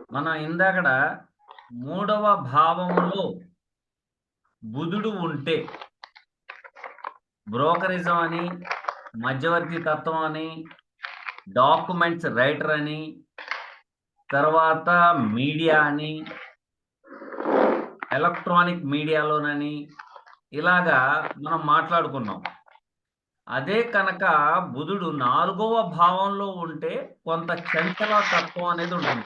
మనం ఇందాకడ మూడవ భావములో బుధుడు ఉంటే బ్రోకరిజం అని, మధ్యవర్తి తత్వం అని, డాక్యుమెంట్స్ రైటర్ అని, తర్వాత మీడియా అని, ఎలక్ట్రానిక్ మీడియాలోనని ఇలాగా మనం మాట్లాడుకున్నాం. అదే కనుక బుధుడు 4వ భావంలో ఉంటే కొంత చంచల తత్వం అనేది ఉంటుంది.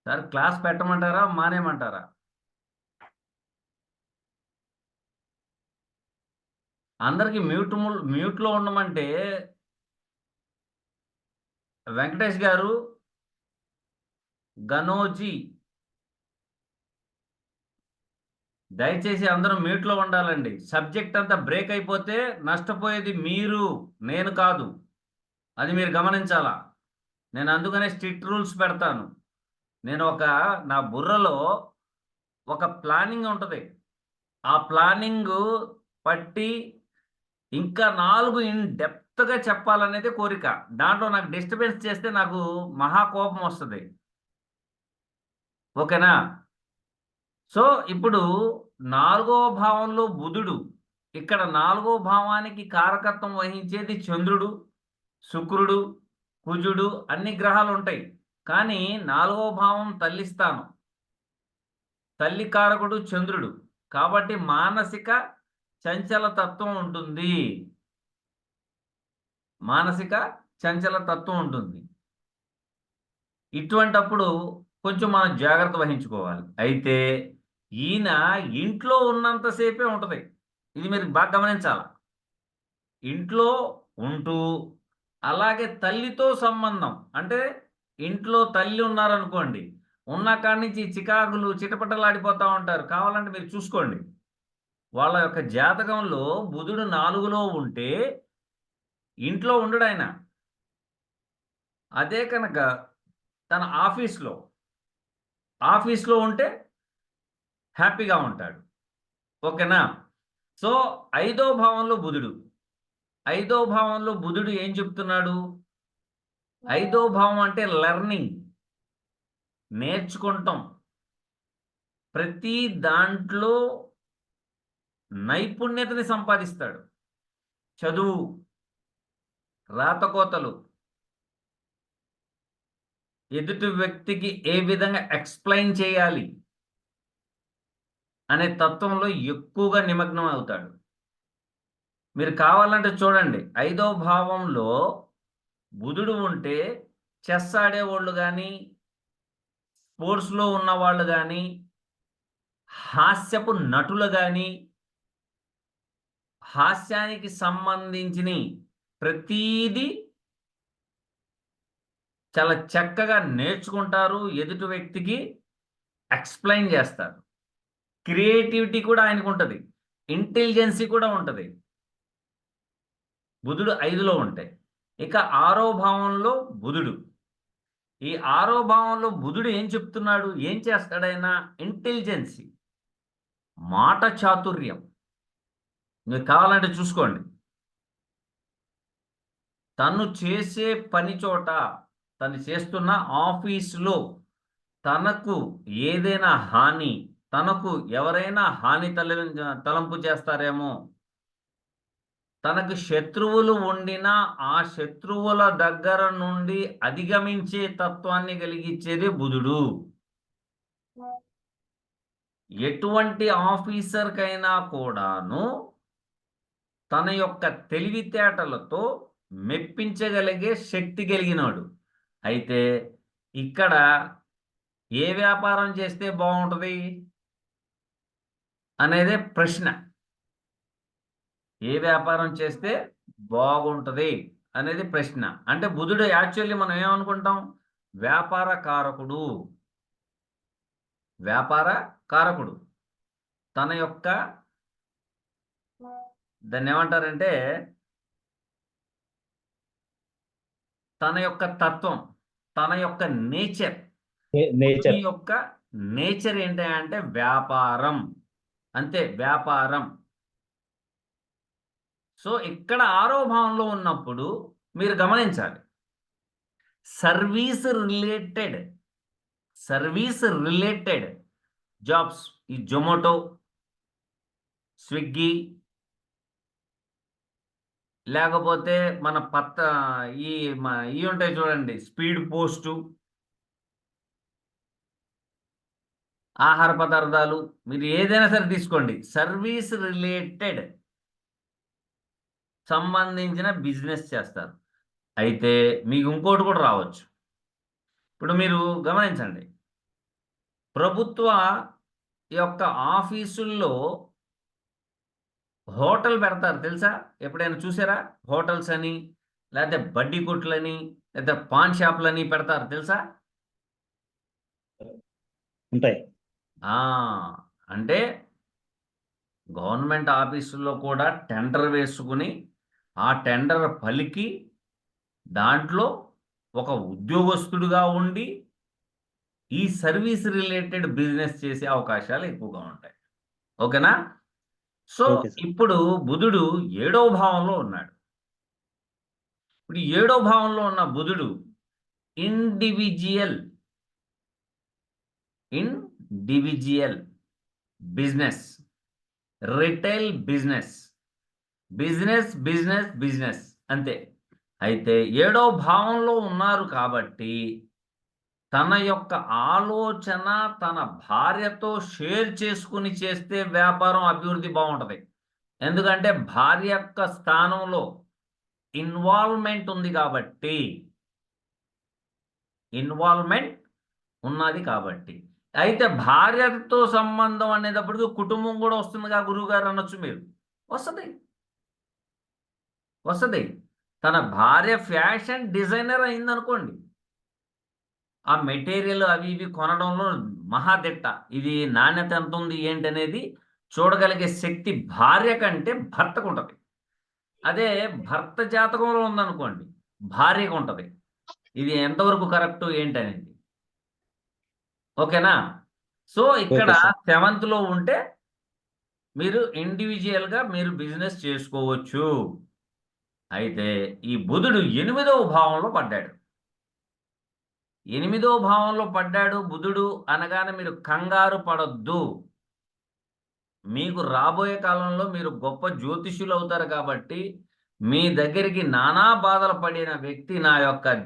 సార్ క్లాస్ పెట్టమంటారా మానేమంటారా? అందరికి మ్యూట్లో ఉండమంటే వెంకటేష్ గారు, గనోజీ దయచేసి అందరూ మ్యూట్లో ఉండాలండి. సబ్జెక్ట్ అంతా బ్రేక్ అయిపోతే నష్టపోయేది మీరు, నేను కాదు. అది మీరు గమనించాలా. నేను అందుకనే స్ట్రిక్ట్ రూల్స్ పెడతాను. నేను నా బుర్రలో ఒక ప్లానింగ్ ఉంటుంది. ఆ ప్లానింగ్ పట్టి ఇంకా 4 ఇన్ డెప్త్గా చెప్పాలనేది కోరిక. దాంట్లో నాకు డిస్టర్బెన్స్ చేస్తే నాకు మహా కోపం వస్తుంది. ఓకేనా? సో ఇప్పుడు 4వ భావంలో బుధుడు, ఇక్కడ 4వ భావానికి కారకత్వం వహించేది చంద్రుడు, శుక్రుడు, కుజుడు, అన్ని గ్రహాలు ఉంటాయి. కానీ 4వ భావం తల్లి స్థానం, తల్లి కారకుడు చంద్రుడు. కాబట్టి మానసిక చంచల తత్వం ఉంటుంది. మానసిక చంచల తత్వం ఉంటుంది. ఇటువంటప్పుడు కొంచెం మనం జాగ్రత్త వహించుకోవాలి. అయితే ఈయన ఇంట్లో ఉన్నంతసేపే ఉంటుంది. ఇది మీరు బాగా గమనించాలి. ఇంట్లో ఉంటూ అలాగే తల్లితో సంబంధం, అంటే ఇంట్లో తల్లి ఉన్నారనుకోండి, ఉన్న కాడి నుంచి చికాకులు చిటపటలాడిపోతూ ఉంటారు. కావాలంటే మీరు చూసుకోండి. వాళ్ళ యొక్క జాతకంలో బుధుడు 4లో ఉంటే ఇంట్లో ఉండడు ఆయన. అదే కనుక తన ఆఫీస్లో ఉంటే హ్యాపీగా ఉంటాడు. ఓకేనా? సో 5వ భావంలో బుధుడు, 5వ భావంలో బుధుడు ఏం చెప్తున్నాడు? 5వ భావం అంటే లెర్నింగ్, నేర్చుకుంటాం. ప్రతి దాంట్లో నైపుణ్యతని సంపాదిస్తాడు. చదువు, రాతకోతలు, ఎదుటి వ్యక్తికి ఏ విధంగా ఎక్స్‌ప్లెయిన్ చేయాలి అనే తత్వంలో ఎక్కువగా నిమగ్నం అవుతాడు. మీరు కావాలంటే చూడండి, 5వ భావంలో బుధుడు ఉంటే చెస్ ఆడేవాళ్ళు గానీ, స్పోర్ట్స్‌లో ఉన్నవాళ్ళు గానీ, హాస్యపు నటులు గానీ, హాస్యానికి సంబంధించినయి ప్రతీదీ చాలా చక్కగా నేర్చుకుంటారు. ఎదుటి వ్యక్తికి ఎక్స్‌ప్లెయిన్ చేస్తారు. క్రియేటివిటీ కూడా ఆయనకుంటది. ఇంటెలిజెన్సీ కూడా ఉంటది. బుధుడు 5లో ఉంటే. ఇక 6వ భావంలో బుధుడు. ఈ 6వ భావంలో బుధుడు ఏం చెప్తున్నాడు? ఏం చేస్తాడాయన? ఇంటెలిజెన్సీ, మాట చాతుర్యం. మీరు కావాలంటే చూసుకోండి. తను చేసే పని చోట, తను చేస్తున్న ఆఫీసులో తనకు ఏదైనా హాని, తనకు ఎవరైనా హాని తలంపు చేస్తారేమో, తనకు శత్రువులు ఉండినా ఆ శత్రువుల దగ్గర నుండి అధిగమించే తత్వాన్ని కలిగించేదే బుధుడు. ఎటువంటి ఆఫీసర్కైనా కూడాను తన యొక్క తెలివితేటలతో మెప్పించగలిగే శక్తి కలిగినాడు. అయితే ఇక్కడ ఏ వ్యాపారం చేస్తే బాగుంటుంది అనేదే ప్రశ్న. ఏ వ్యాపారం చేస్తే బాగుంటుంది అనేది ప్రశ్న. అంటే బుధుడు యాక్చువల్లీ మనం ఏమనుకుంటాం? వ్యాపార కారకుడు. వ్యాపార కారకుడు తన యొక్క దాన్ని ఏమంటారంటే తన యొక్క తత్వం, తన యొక్క నేచర్. నేచర్ యొక్క నేచర్ ఏంటి అంటే వ్యాపారం, అంతే, వ్యాపారం. సో ఇక్కడ ఆరో భావంలో ఉన్నప్పుడు మీరు గమనించాలి, సర్వీస్ రిలేటెడ్ జాబ్స్, ఈ జొమాటో, స్విగ్గీ, లేకపోతే మన ఈ ఉంటాయి చూడండి, స్పీడ్ పోస్టు, ఆహార పదార్థాలు, మీరు ఏదైనా సరే తీసుకోండి, సర్వీస్ రిలేటెడ్ సంబంధించిన బిజినెస్ చేస్తారు. అయితే మీకు ఇంకోటి కూడా రావచ్చు. ఇప్పుడు మీరు గమనించండి, ప్రభుత్వ యొక్క ఆఫీసుల్లో హోటల్ పెడతారు, తెలుసా? ఎప్పుడైనా చూసారా? హోటల్స్ అని, లేకపోతే బడ్డీ కొట్లని, లేదా పాన్ షాప్లని పెడతారు, తెలుసా? ఉంటాయి. అంటే గవర్నమెంట్ ఆఫీసుల్లో కూడా టెండర్ వేసుకుని ఆ టెండర్ పలికి దాంట్లో ఒక ఉద్యోగస్తుడుగా ఉండి ఈ సర్వీస్ రిలేటెడ్ బిజినెస్ చేసే అవకాశాలు ఎక్కువగా ఉంటాయి. ఓకేనా? సో ఇప్పుడు బుధుడు 7వ భావంలో ఉన్నాడు. ఇప్పుడు 7వ భావంలో ఉన్న బుధుడు ఇండివిజువల్ బిజినెస్, రిటైల్ బిజినెస్ అంతే. అయితే 7వ భావంలో ఉన్నారు కాబట్టి తన యొక్క ఆలోచన తన భార్యతో షేర్ చేసుకుని చేస్తే వ్యాపారం అభివృద్ధి బాగుంటుంది. ఎందుకంటే భార్య యొక్క స్థానంలో ఇన్వాల్వ్మెంట్ ఉంది కాబట్టి, ఉన్నది కాబట్టి. అయితే భార్యతో సంబంధం అనేటప్పటికి కుటుంబం కూడా వస్తుందిగా గురువు గారు అనొచ్చు మీరు. వస్తుంది. తన భార్య ఫ్యాషన్ డిజైనర్ అయిందనుకోండి, ఆ మెటీరియల్ అవి ఇవి కొనడంలో మహాదిట్ట, ఇది నాణ్యత ఎంత ఉంది ఏంటి అనేది చూడగలిగే శక్తి భార్య కంటే భర్తకు ఉంటుంది. అదే భర్త జాతకంలో ఉందనుకోండి, భార్యకు ఉంటుంది. ఇది ఎంతవరకు కరెక్ట్ ఏంటి అనేది. ఓకేనా? సో ఇక్కడ 7th ఉంటే మీరు ఇండివిజువల్గా మీరు బిజినెస్ చేసుకోవచ్చు. అయితే ఈ బుధుడు 8వ భావంలో పడ్డాడు. 8వ భావంలో పడ్డాడు బుధుడు అనగానే మీరు కంగారు పడొద్దు. మీకు రాబోయే కాలంలో మీరు గొప్ప జ్యోతిష్యులు అవుతారు కాబట్టి మీ దగ్గరికి నానా బాధలు పడిన వ్యక్తి నా యొక్క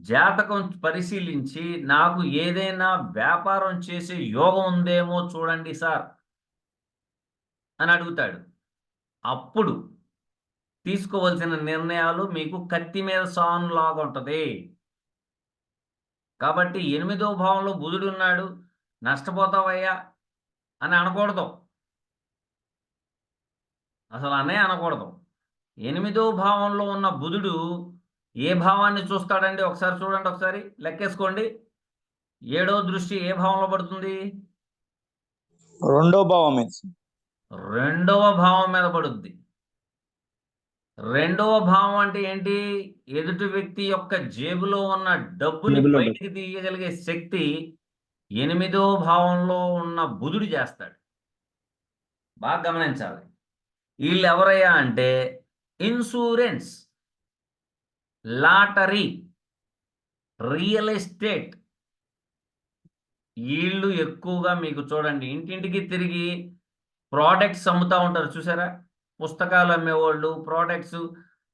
జాతకం పరిశీలించి నాకు ఏదైనా వ్యాపారం చేసే యోగం ఉందేమో చూడండి సార్ అని అడుగుతాడు. అప్పుడు తీసుకోవాల్సిన నిర్ణయాలు మీకు కత్తి మీద సాను లాగా ఉంటుంది. కాబట్టి 8వ భావంలో బుధుడు ఉన్నాడు, నష్టపోతావయ్యా అని అనకూడదు, అసలు అనకూడదు. 8వ భావంలో ఉన్న బుధుడు ఏ భావాన్ని చూస్తాడండి? ఒకసారి చూడండి, ఒకసారి లెక్కేసుకోండి. 7వ దృష్టి ఏ భావంలో పడుతుంది? 2వ భావం మీద. 2వ భావం మీద పడుద్ది. 2వ భావం అంటే ఏంటి? ఎదుటి వ్యక్తి యొక్క జేబులో ఉన్న డబ్బుని బయటికి తీయగలిగే శక్తి 8వ భావంలో ఉన్న బుధుడు చేస్తాడు. బాగా గమనించాలి. వీళ్ళు ఎవరయ్యా అంటే ఇన్సూరెన్స్, లాటరీ, రియల్ ఎస్టేట్, వీళ్ళు ఎక్కువగా మీకు చూడండి ఇంటింటికి తిరిగి ప్రోడక్ట్స్ అమ్ముతూ ఉంటారు, చూసారా? పుస్తకాలు అమ్మేవాళ్ళు ప్రోడక్ట్స్,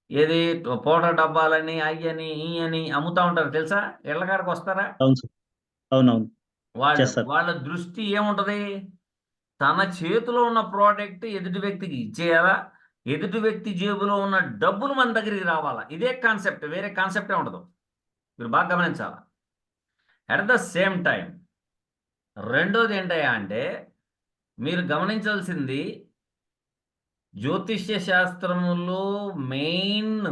ఏది పౌడర్ డబ్బాలని అయ్యని ఇయ్యని అమ్ముతూ ఉంటారు, తెలుసా? ఇళ్ళకాడికి వస్తారా? అవునవును. వాళ్ళ దృష్టి ఏముంటది? తన చేతిలో ఉన్న ప్రోడక్ట్ ఎదుటి వ్యక్తికి ఇచ్చేయాలా, ఎదుటి వ్యక్తి జేబులో ఉన్న డబ్బులు మన దగ్గరికి రావాలా. ఇదే కాన్సెప్ట్, వేరే కాన్సెప్టే ఉండదు. మీరు బాగా గమనించాలా. అట్ ద సేమ్ టైం రెండోది ఏంటయ్యా అంటే మీరు గమనించాల్సింది, జ్యోతిష్య శాస్త్రములో మెయిన్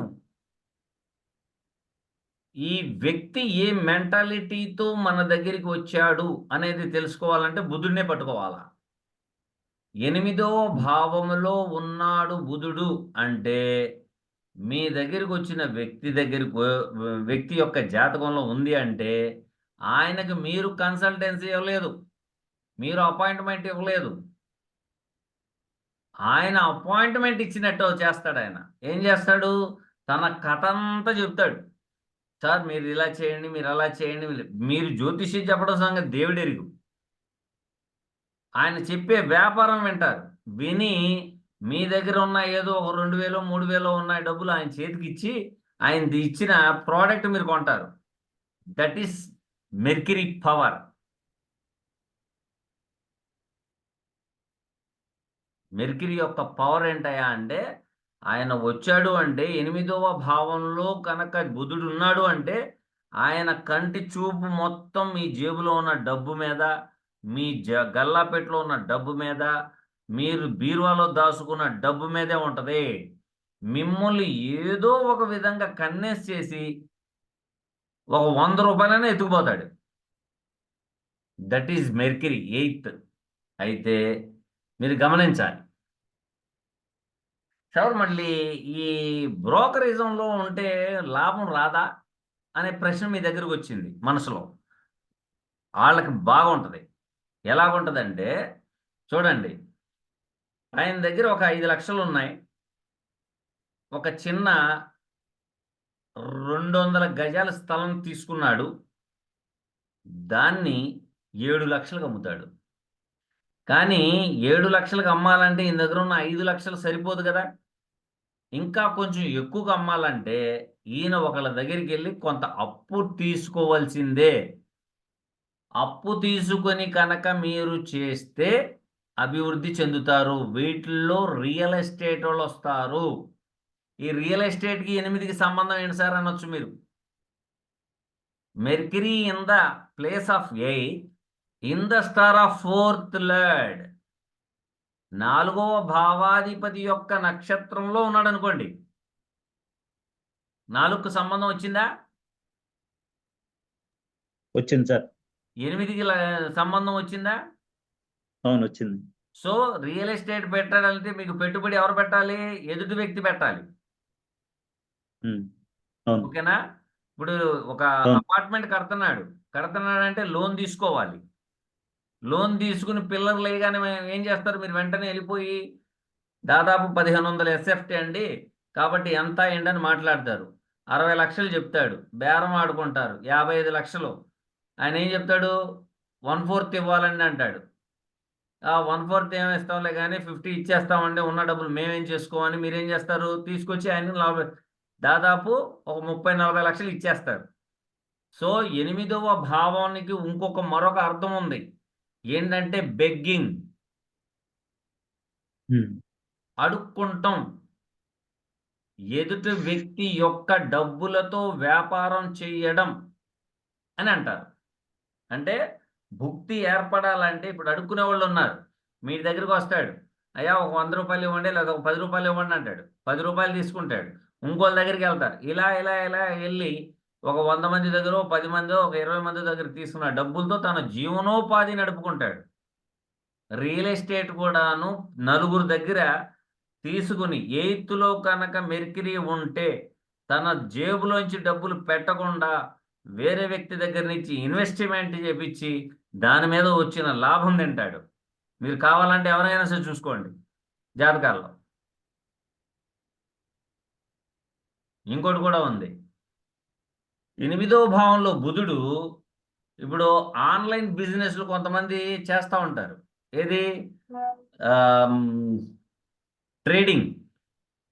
ఈ వ్యక్తి ఏ మెంటాలిటీతో మన దగ్గరికి వచ్చాడు అనేది తెలుసుకోవాలంటే బుధుడినే పట్టుకోవాలా. 8వ భావములో ఉన్నాడు బుధుడు అంటే మీ దగ్గరికి వచ్చిన వ్యక్తి యొక్క జాతకంలో ఉంది అంటే ఆయనకు మీరు కన్సల్టెన్సీ ఇవ్వలేదు, మీరు అపాయింట్మెంట్ ఇవ్వలేదు, ఆయన అపాయింట్మెంట్ ఇచ్చినట్టు చేస్తాడు. ఆయన ఏం చేస్తాడు, తన కథ అంతా చెప్తాడు. సార్ మీరు ఇలా చేయండి, మీరు అలా చేయండి, మీరు జ్యోతిష్యం చెప్పడం సంగతి దేవుడెరుగు. ఆయన చెప్పే వ్యాపారం వింటారు. విని మీ దగ్గర ఉన్న ఏదో ఒక 2000 3000 ఉన్న డబ్బులు ఆయన చేతికి ఇచ్చి ఆయన ఇచ్చిన ప్రోడక్ట్ మీరు కొంటారు. That is mercury power. Mercury యొక్క పవర్ ఏంటయా అంటే ఆయన వచ్చాడు అంటే 8వ భావంలో కనుక బుధుడు ఉన్నాడు అంటే ఆయన కంటి చూపు మొత్తం మీ జేబులో ఉన్న డబ్బు మీద, మీ గల్లాపెట్లో ఉన్న డబ్బు మీద, మీరు బీరువాలో దాచుకున్న డబ్బు మీదే ఉంటుంది. మిమ్మల్ని ఏదో ఒక విధంగా కన్విన్స్ చేసి ఒక 100 రూపాయలైనా ఎత్తుకుపోతాడు. That is Mercury 8th. అయితే మీరు గమనించాలి సార్, మళ్ళీ ఈ బ్రోకరిజంలో ఉంటే లాభం రాదా అనే ప్రశ్న మీ దగ్గరకు వచ్చింది మనసులో. వాళ్ళకి బాగుంటుంది. ఎలాగుంటుందంటే చూడండి, ఆయన దగ్గర ఒక 5 లక్షలు ఉన్నాయి. ఒక చిన్న 200 గజాల స్థలం తీసుకున్నాడు. దాన్ని 7 లక్షలకు అమ్ముతాడు. కానీ 7 లక్షలకు అమ్మాలంటే ఈయన దగ్గర ఉన్న 5 లక్షలు సరిపోదు కదా. ఇంకా కొంచెం ఎక్కువగా అమ్మాలంటే ఈయన ఒకళ్ళ దగ్గరికి వెళ్ళి కొంత అప్పు తీసుకోవాల్సిందే. అప్పు తీసుకొని కనుక మీరు చేస్తే అభివృద్ధి చెందుతారు. వీటిల్లో రియల్ ఎస్టేట్ వాళ్ళు వస్తారు. ఈ రియల్ ఎస్టేట్కి 8కి సంబంధం ఏంటి సార్ అనొచ్చు మీరు. Mercury in the place of 8 in the star of 4th lord. 4వ భావాధిపతి యొక్క నక్షత్రంలో ఉన్నాడు అనుకోండి. 4కు సంబంధం వచ్చిందా? వచ్చింది సార్. 8కి సంబంధం వచ్చిందా? అవును, వచ్చింది. సో రియల్ ఎస్టేట్ పెట్టాలంటే మీకు పెట్టుబడి ఎవరు పెట్టాలి? ఎదుటి వ్యక్తి పెట్టాలి. అవును. ఓకేనా? ఇప్పుడు ఒక అపార్ట్మెంట్ కడుతున్నాడంటే లోన్ తీసుకోవాలి. లోన్ తీసుకుని పిల్లలు లేగానే ఏం చేస్తారు మీరు? వెంటనే వెళ్ళిపోయి దాదాపు 1500 ఎస్ఎఫ్టీ అండి, కాబట్టి ఎంత ఏంటని మాట్లాడతారు. 60 లక్షలు చెప్తాడు, బేరం ఆడుకుంటారు. 55 లక్షలు ఆయన ఏం చెప్తాడు? 1/4 ఇవ్వాలండి అంటాడు. 1/4 ఏమి ఇస్తాంలే కానీ 50 ఇచ్చేస్తామండి, ఉన్న డబ్బులు మేమేం చేసుకోమని మీరేం చేస్తారు? తీసుకొచ్చి ఆయన దాదాపు ఒక 30-40 లక్షలు ఇచ్చేస్తారు. సో 8వ భావానికి మరొక అర్థం ఉంది. ఏంటంటే బెగ్గింగ్, అడుక్కుంటాం. ఎదుటి వ్యక్తి యొక్క డబ్బులతో వ్యాపారం చేయడం అని అంటారు. అంటే భుక్తి ఏర్పడాలంటే ఇప్పుడు అడుక్కునే వాళ్ళు ఉన్నారు. మీ దగ్గరికి వస్తాడు, అయ్యా ఒక 100 రూపాయలు ఇవ్వండి లేదా ఒక 10 రూపాయలు ఇవ్వండి అంటాడు. 10 రూపాయలు తీసుకుంటాడు. ఇంకోళ్ళ దగ్గరికి వెళ్తారు. ఇలా ఇలా ఇలా వెళ్ళి ఒక 100 మంది దగ్గర, 10 మంది, ఒక 20 మంది దగ్గర తీసుకున్న డబ్బులతో తన జీవనోపాధి నడుపుకుంటాడు. రియల్ ఎస్టేట్ కూడాను నలుగురు దగ్గర తీసుకుని 8th కనుక మెర్క్యూరీ ఉంటే తన జేబులోంచి డబ్బులు పెట్టకుండా వేరే వ్యక్తి దగ్గర నుంచి ఇన్వెస్ట్మెంట్ చేపించి దాని మీద వచ్చిన లాభం తింటాడు. మీరు కావాలంటే ఎవరైనా సరే చూసుకోండి జాతకాల్లో. ఇంకోటి కూడా ఉంది. 8వ భావంలో బుధుడు ఇప్పుడు ఆన్లైన్ బిజినెస్లు కొంతమంది చేస్తూ ఉంటారు. ఏది?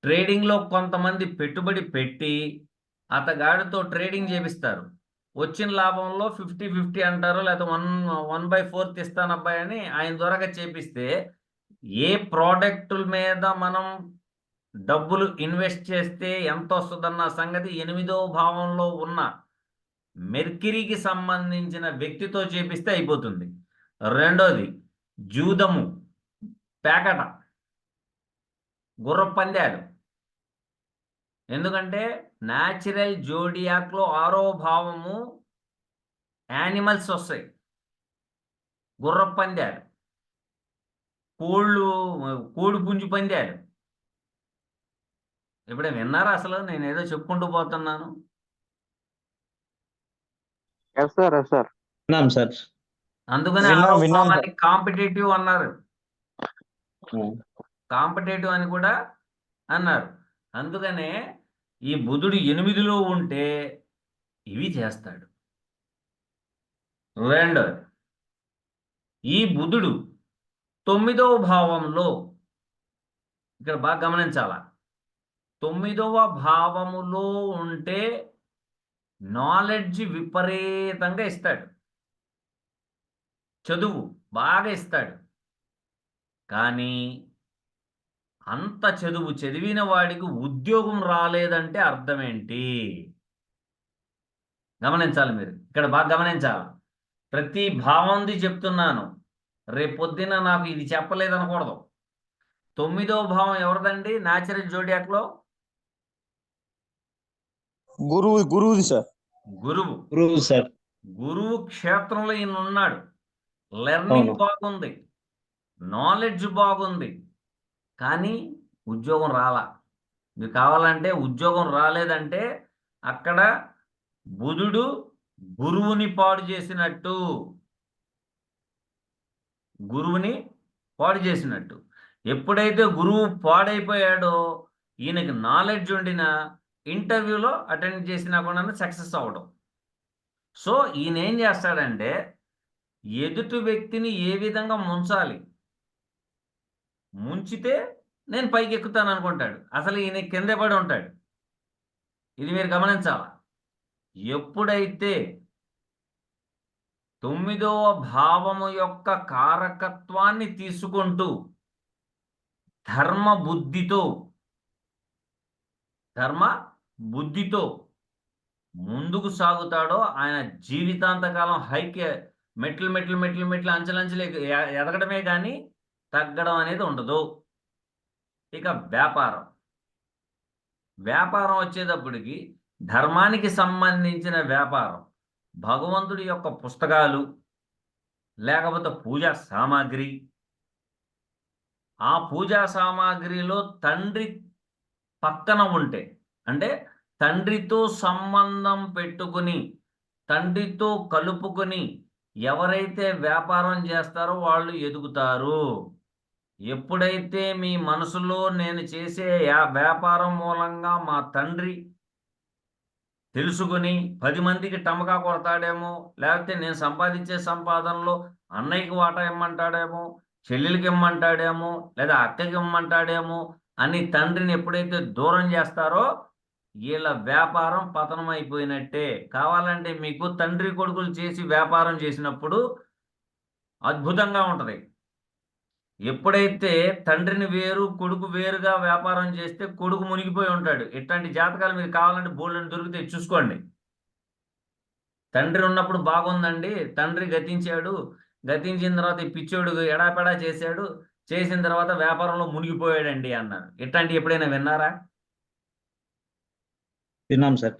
ట్రేడింగ్లో కొంతమంది పెట్టుబడి పెట్టి అతగాడితో ట్రేడింగ్ చేపిస్తారు. వచ్చిన లాభంలో 50-50 అంటారు, లేకపోతే 1/4 ఇస్తానబ్బాయి అని ఆయన ద్వారా చేపిస్తే ఏ ప్రోడక్టుల మీద మనం డబ్బులు ఇన్వెస్ట్ చేస్తే ఎంత వస్తుందన్న సంగతి 8వ భావంలో ఉన్న మెర్క్యూరీకి సంబంధించిన వ్యక్తితో చేపిస్తే అయిపోతుంది. రెండోది జూదము, పేకట, గుర్ర పందాలు. ఎందుకంటే న్యాచురల్ జోడియాక్లో 6వ భావము యానిమల్స్ వస్తాయి. గుర్రపు పందాలు, కోడి పుంజు పందాలు. ఇప్పుడే విన్నారా? అసలు నేను ఏదో చెప్పుకుంటూ పోతున్నాను. Yes sir, yes sir. విన్నాం సార్. అందుకని విన్నాం, 6వ విన్నాం భావాన్ని కాంపిటేటివ్ అన్నారు. ఆ, కాంపిటేటివ్ అని కూడా అన్నారు. అందుకనే ఈ బుధుడు 8లో ఉంటే ఇవి చేస్తాడు. రెండోది, ఈ బుధుడు 9వ భావంలో, ఇక్కడ బాగా గమనించాల, 9వ భావములో ఉంటే నాలెడ్జ్ విపరీతంగా ఇస్తాడు, చదువు బాగా ఇస్తాడు. కానీ అంత చదువు చదివిన వాడికి ఉద్యోగం రాలేదంటే అర్థం ఏంటి? గమనించాలి మీరు, ఇక్కడ బాగా గమనించాలి. ప్రతి భావంది చెప్తున్నాను, రేపొద్దున నాకు ఇది చెప్పలేదనకూడదు. 9వ భావం ఎవరిదండి న్యాచురల్ జోడియాక్లో? గురువుది సార్. గురువు. గురువు సార్. గురువు క్షేత్రంలో ఈయన ఉన్నాడు. లెర్నింగ్ అవును. బాగుంది, నాలెడ్జ్ బాగుంది, కానీ ఉద్యోగం రాలా. మీకు కావాలంటే ఉద్యోగం రాలేదంటే అక్కడ బుధుడు గురువుని పాడు చేసినట్టు, గురువుని పాడు చేసినట్టు. ఎప్పుడైతే గురువు పాడైపోయాడో ఈయనకి నాలెడ్జ్ ఉండిన ఇంటర్వ్యూలో అటెండ్ చేసినా కూడా సక్సెస్ అవ్వడం. సో ఈయన ఏం చేస్తాడంటే ఎదుటి వ్యక్తిని ఏ విధంగా ముంచాలి, ముంచితే నేను పైకి ఎక్కుతాను అనుకుంటాడు. అసలు ఈయన కిందే పడి ఉంటాడు. ఇది మీరు గమనించాలి. ఎప్పుడైతే 9వ భావము యొక్క కారకత్వాన్ని తీసుకుంటూ ధర్మ బుద్ధితో ముందుకు సాగుతాడో ఆయన జీవితాంతకాలం మెట్లు అంచెలంచెలు ఎదగడమే కానీ తగ్గడం అనేది ఉండదు. ఇక వ్యాపారం వచ్చేటప్పటికి ధర్మానికి సంబంధించిన వ్యాపారం, భగవంతుడి యొక్క పుస్తకాలు, లేకపోతే పూజా సామాగ్రి, ఆ పూజా సామాగ్రిలో తండ్రి పక్కన ఉంటే, అంటే తండ్రితో సంబంధం పెట్టుకుని తండ్రితో కలుపుకొని ఎవరైతే వ్యాపారం చేస్తారో వాళ్ళు ఎదుగుతారు. ఎప్పుడైతే మీ మనసులో నేను చేసే వ్యాపారం మూలంగా మా తండ్రి తెలుసుకుని 10 మందికి టమకా కొడతాడేమో, లేకపోతే నేను సంపాదించే సంపాదనలో అన్నయ్యకి వాటా ఇమ్మంటాడేమో, చెల్లెలకి ఇమ్మంటాడేమో, లేదా అక్కకి ఇమ్మంటాడేమో అని తండ్రిని ఎప్పుడైతే దూరం చేస్తారో వీళ్ళ వ్యాపారం పతనం అయిపోయినట్టే. కావాలంటే మీకు తండ్రి కొడుకులు చేసి వ్యాపారం చేసినప్పుడు అద్భుతంగా ఉంటుంది. ఎప్పుడైతే తండ్రిని వేరు కొడుకు వేరుగా వ్యాపారం చేస్తే కొడుకు మునిగిపోయి ఉంటాడు. ఇట్లాంటి జాతకాలు మీరు కావాలంటే బోల్డని దొరికితే చూసుకోండి. తండ్రి ఉన్నప్పుడు బాగుందండి, తండ్రి గతించాడు, గతించిన తర్వాత ఈ పిచ్చోడు ఎడాపెడా చేశాడు, చేసిన తర్వాత వ్యాపారంలో మునిగిపోయాడండి అన్నారు. ఇట్లాంటి ఎప్పుడైనా విన్నారా? విన్నాం సార్.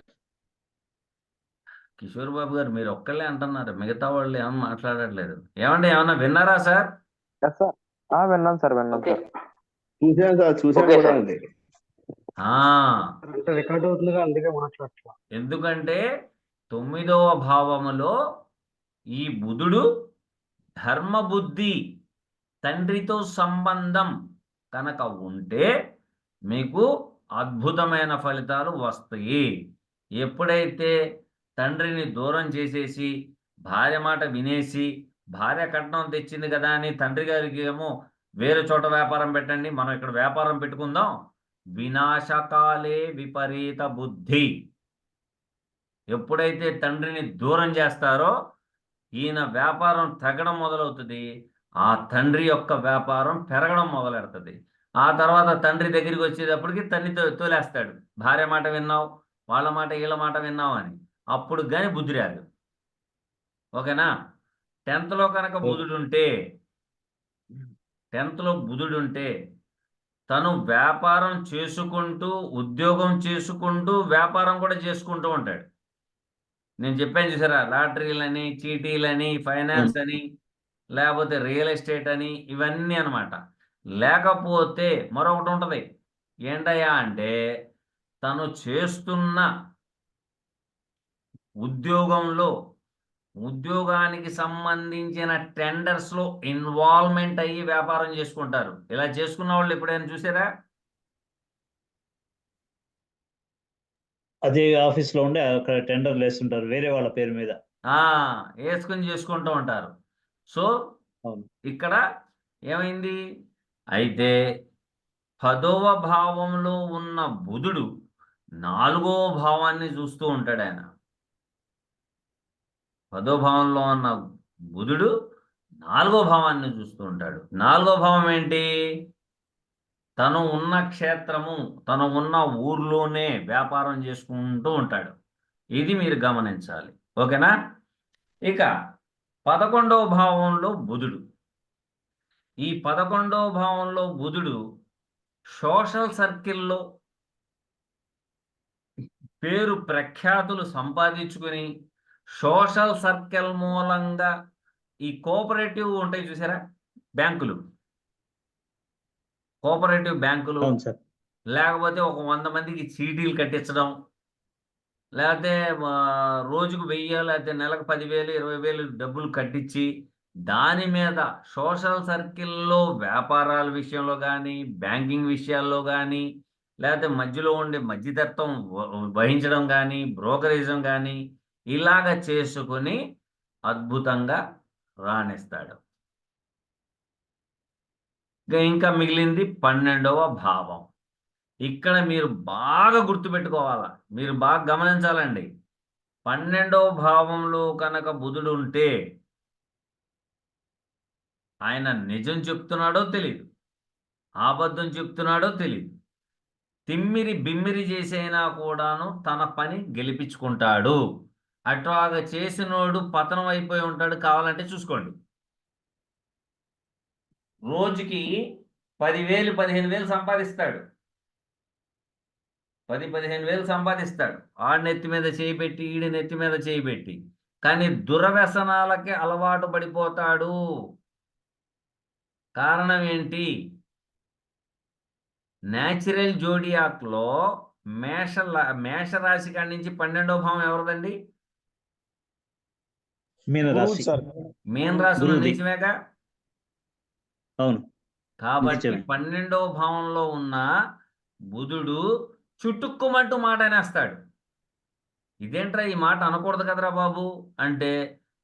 కిషోర్ బాబు గారు మీరు ఒక్కళ్ళే అంటున్నారు, మిగతా వాళ్ళు ఏమన్నా మాట్లాడట్లేదు. ఏమన్నా విన్నారా సార్? Yes sir. విన్నాం సార్, విన్నాం సార్. చూసాను సార్, చూసాను ఓకే కూడా సార్. అండి. రికార్డ్ అవుతుందిగా, అందుకే మాట్లాడట్లా. ఎందుకంటే 9వ భావములో ఈ బుధుడు ధర్మబుద్ధి, తండ్రితో సంబంధం కనుక ఉంటే మీకు అద్భుతమైన ఫలితాలు వస్తాయి. ఎప్పుడైతే తండ్రిని దూరం చేసేసి భార్య మాట వినేసి, భార్య కట్నం తెచ్చింది కదా అని తండ్రి గారికి ఏమో వేరే చోట వ్యాపారం పెట్టండి, మనం ఇక్కడ వ్యాపారం పెట్టుకుందాం, వినాశకాలే విపరీత బుద్ధి. ఎప్పుడైతే తండ్రిని దూరం చేస్తారో ఈయన వ్యాపారం తగ్గడం మొదలవుతుంది, ఆ తండ్రి యొక్క వ్యాపారం పెరగడం మొదలెడుతుంది. ఆ తర్వాత తండ్రి దగ్గరికి వచ్చేటప్పటికి తన్ని తోలేస్తాడు, భార్య మాట విన్నావు, వాళ్ళ మాట వీళ్ళ మాట విన్నావు అని. అప్పుడు కానీ బుద్ధి రాదు. ఓకేనా? 10th లో కనుక బుధుడుంటే తను వ్యాపారం చేసుకుంటూ ఉద్యోగం చేసుకుంటూ వ్యాపారం కూడా చేసుకుంటూ ఉంటాడు. నేను చెప్పాను చూసారా, లాటరీలని, చీటీలని, ఫైనాన్స్ అని, లేకపోతే రియల్ ఎస్టేట్ అని, ఇవన్నీ అన్నమాట. లేకపోతే మరొకటి ఉంటుంది. ఏంటయ్యా అంటే తను చేస్తున్న ఉద్యోగానికి సంబంధించిన టెండర్స్లో ఇన్వాల్వ్మెంట్ అయ్యి వ్యాపారం చేసుకుంటారు. ఇలా చేసుకున్న వాళ్ళు ఎప్పుడైనా చూసారా? అదే ఆఫీస్ లో ఉండి అక్కడ టెండర్లు వేస్తుంటారు వేరే వాళ్ళ పేరు మీద. వేసుకుని చేసుకుంటూ ఉంటారు. సో అవును. ఇక్కడ ఏమైంది అయితే 10వ భావంలో ఉన్న బుధుడు 4వ భావాన్ని చూస్తూ ఉంటాడు. ఆయన 10వ భావంలో ఉన్న బుధుడు 4వ భావాన్ని చూస్తూ ఉంటాడు. 4వ భావం ఏంటి? తను ఉన్న క్షేత్రము, తను ఉన్న ఊర్లోనే వ్యాపారం చేసుకుంటూ ఉంటాడు. ఇది మీరు గమనించాలి. ఓకేనా? ఇక 11వ భావంలో బుధుడు. ఈ 11వ భావంలో బుధుడు సోషల్ సర్కిల్లో పేరు ప్రఖ్యాతులు సంపాదించుకుని సోషల్ సర్కిల్ మూలంగా ఈ కోఆపరేటివ్ ఉంటాయి చూసారా, బ్యాంకులు, కోఆపరేటివ్ బ్యాంకులు, అవును సార్. లేకపోతే ఒక 100 మందికి చీటీలు కట్టించడం, లేకపోతే రోజుకు 1000 లేకపోతే నెలకు 10,000 20,000 డబ్బులు కట్టించి దాని మీద సోషల్ సర్కిల్లో వ్యాపారాల విషయంలో కానీ, బ్యాంకింగ్ విషయాల్లో కానీ, లేకపోతే మధ్యలో ఉండే మధ్యతత్వం వహించడం కానీ, బ్రోకరేజం కానీ ఇలాగ చేసుకుని అద్భుతంగా రాణిస్తాడు. ఇంకా మిగిలింది 12వ భావం. ఇక్కడ మీరు బాగా గుర్తుపెట్టుకోవాలా, మీరు బాగా గమనించాలండి. 12వ భావంలో కనుక బుధుడు ఉంటే ఆయన నిజం చెప్తున్నాడో తెలియదు, అబద్ధం చెప్తున్నాడో తెలియదు, తిమ్మిరి బిమ్మిరి చేసైనా కూడాను తన పని గెలిపించుకుంటాడు. అట్లాగా చేసినోడు పతనం అయిపోయి ఉంటాడు. కావాలంటే చూసుకోండి. రోజుకి 10,000 15,000 సంపాదిస్తాడు. 10,000-15,000 సంపాదిస్తాడు. ఆడి నెత్తి మీద చేయి పెట్టి, ఈడి నెత్తి మీద చేయి పెట్టి. కానీ దురవ్యసనాలకి అలవాటు పడిపోతాడు. కారణం ఏంటి? న్యాచురల్ జోడియాక్లో మేషరాశి కాడి నుంచి 12వ భావం ఎవరిదండి? మీనరాశి. మీన రాశిలో నీచమేగా. అవును. కాబట్టి నిజమే. 12వ భావంలో ఉన్న బుధుడు చుట్టుక్కుమంటూ మాట అనేస్తాడు. ఇదేంట్రా ఈ మాట అనకూడదు కదరా బాబు అంటే,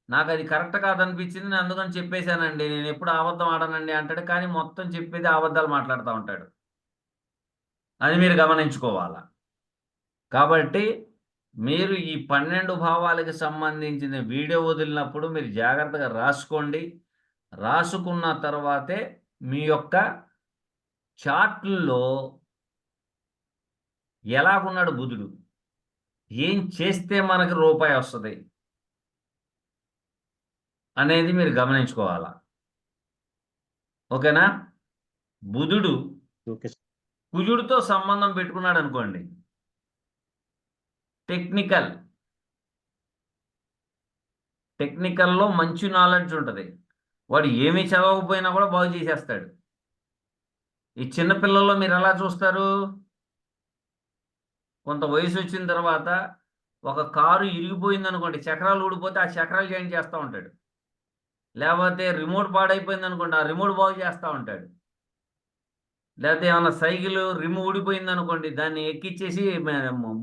నాకు అది కరెక్ట్ కాదనిపించింది, నేను అందుకని చెప్పేశానండి, నేను ఎప్పుడు అబద్ధం ఆడనండి అంటాడు. కానీ మొత్తం చెప్పేది అబద్ధాలు మాట్లాడుతూ ఉంటాడు. అది మీరు గమనించుకోవాలా. కాబట్టి మీరు ఈ 12 భావాలకు సంబంధించిన వీడియో వదిలినప్పుడు మీరు జాగ్రత్తగా రాసుకోండి. రాసుకున్న తర్వాతే మీ యొక్క చార్ట్లో ఎలాగున్నాడు బుధుడు, ఏం చేస్తే మనకి రూపాయి వస్తుంది అనేది మీరు గమనించుకోవాలా. ఓకేనా? బుధుడు ఓకే. కుజుడితో సంబంధం పెట్టుకున్నాడు అనుకోండి, టెక్నికల్లో మంచి నాలెడ్జ్ ఉంటుంది. వాడు ఏమీ చదవకపోయినా కూడా బాగు చేసేస్తాడు. ఈ చిన్నపిల్లల్లో మీరు ఎలా చూస్తారు? కొంత వయసు వచ్చిన తర్వాత ఒక కారు ఇరిగిపోయింది అనుకోండి, చక్రాలు ఊడిపోతే ఆ చక్రాలు జాయిన్ చేస్తూ ఉంటాడు. లేకపోతే రిమోట్ పాడైపోయింది అనుకోండి, ఆ రిమోట్ బాగు చేస్తూ ఉంటాడు. లేకపోతే ఏమన్నా సైకిల్ రిమ్ ఊడిపోయింది అనుకోండి, దాన్ని ఎక్కిచ్చేసి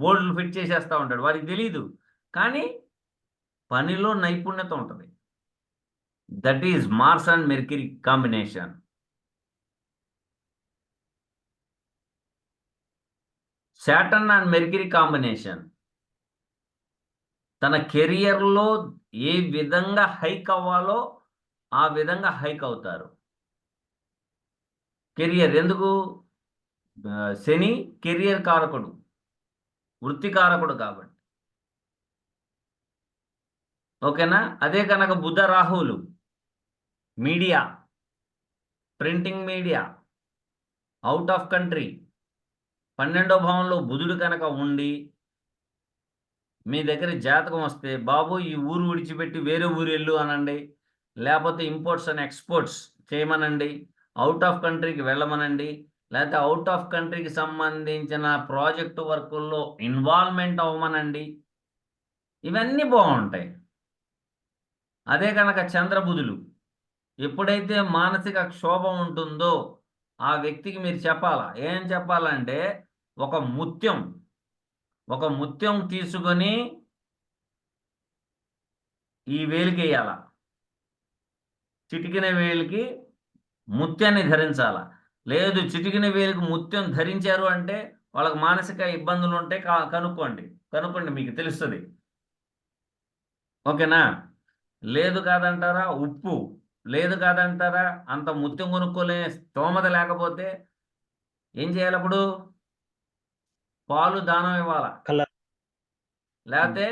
బోర్డులు ఫిట్ చేసేస్తూ ఉంటాడు. వాడికి తెలియదు, కానీ పనిలో నైపుణ్యత ఉంటుంది. That is Mars and Mercury combination. Saturn and Mercury combination తన కెరియర్లో ఏ విధంగా హైక్ అవ్వాలో ఆ విధంగా హైక్ అవుతారు. కెరియర్ ఎందుకు? శని కెరియర్ కారకుడు, వృత్తి కారకుడు కాబట్టి. ఓకేనా? అదే కనుక బుధ రాహువులు media, printing media, out of country 12వ భావంలో బుధుడు కనుక ఉండి మీ దగ్గర జాతకం వస్తే బాబు ఈ ఊరు విడిచిపెట్టి వేరే ఊరు వెళ్ళు అనండి, లేకపోతే ఇంపోర్ట్స్ అండ్ ఎక్స్పోర్ట్స్ చేయమనండి, అవుట్ ఆఫ్ కంట్రీకి వెళ్ళమనండి, లేకపోతే అవుట్ ఆఫ్ కంట్రీకి సంబంధించిన ప్రాజెక్టు వర్కుల్లో ఇన్వాల్వ్మెంట్ అవ్వమనండి. ఇవన్నీ బాగుంటాయి. అదే కనుక చంద్రబుధులు ఎప్పుడైతే మానసిక క్షోభ ఉంటుందో ఆ వ్యక్తికి మీరు చెప్పాలా, ఏం చెప్పాలంటే ఒక ముత్యం తీసుకొని ఈ వేలికి వేయాల, చిటికిన వేలికి ముత్యాన్ని ధరించాల. లేదు చిటికిన వేలికి ముత్యం ధరించారు అంటే వాళ్ళకి మానసిక ఇబ్బందులు ఉంటే కనుక్కోండి మీకు తెలుస్తుంది. ఓకేనా? లేదు కాదంటారా ఉప్పు, లేదు కాదంటారా అంత ముత్యం కొనుక్కోలే స్తోమత లేకపోతే ఏం చేయాలి? అప్పుడు పాలు దానం ఇవ్వాలా, కలర్ లేకపోతే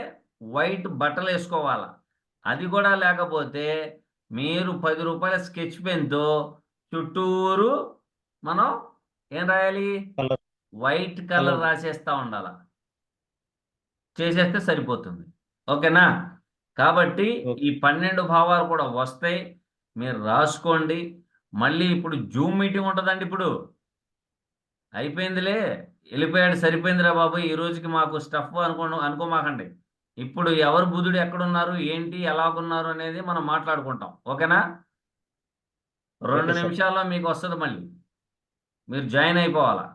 వైట్ బట్టలు వేసుకోవాలా. అది కూడా లేకపోతే మీరు 10 రూపాయల స్కెచ్ పెన్తో చుట్టూరు మనం ఏం రాయాలి? Colour white colour colour. రాసేస్తా ఉండాల, చేసేస్తే సరిపోతుంది. ఓకేనా? కాబట్టి ఓకే. ఈ 12 భావాలు కూడా వస్తాయి, మీరు రాసుకోండి. మళ్ళీ ఇప్పుడు జూమ్ మీటింగ్ ఉంటుందండి. ఇప్పుడు అయిపోయిందిలే, వెళ్ళిపోయాడు సరిపోయిందిరా బాబు ఈ రోజుకి మాకు స్టఫ్ అనుకోమాకండి. ఇప్పుడు ఎవరు బుధుడు ఎక్కడున్నారు, ఏంటి, ఎలాగున్నారు అనేది మనం మాట్లాడుకుంటాం. ఓకేనా? 2 ఓకే సార్. నిమిషాల్లో మీకు వస్తుంది, మళ్ళీ మీరు జాయిన్ అయిపోవాలా.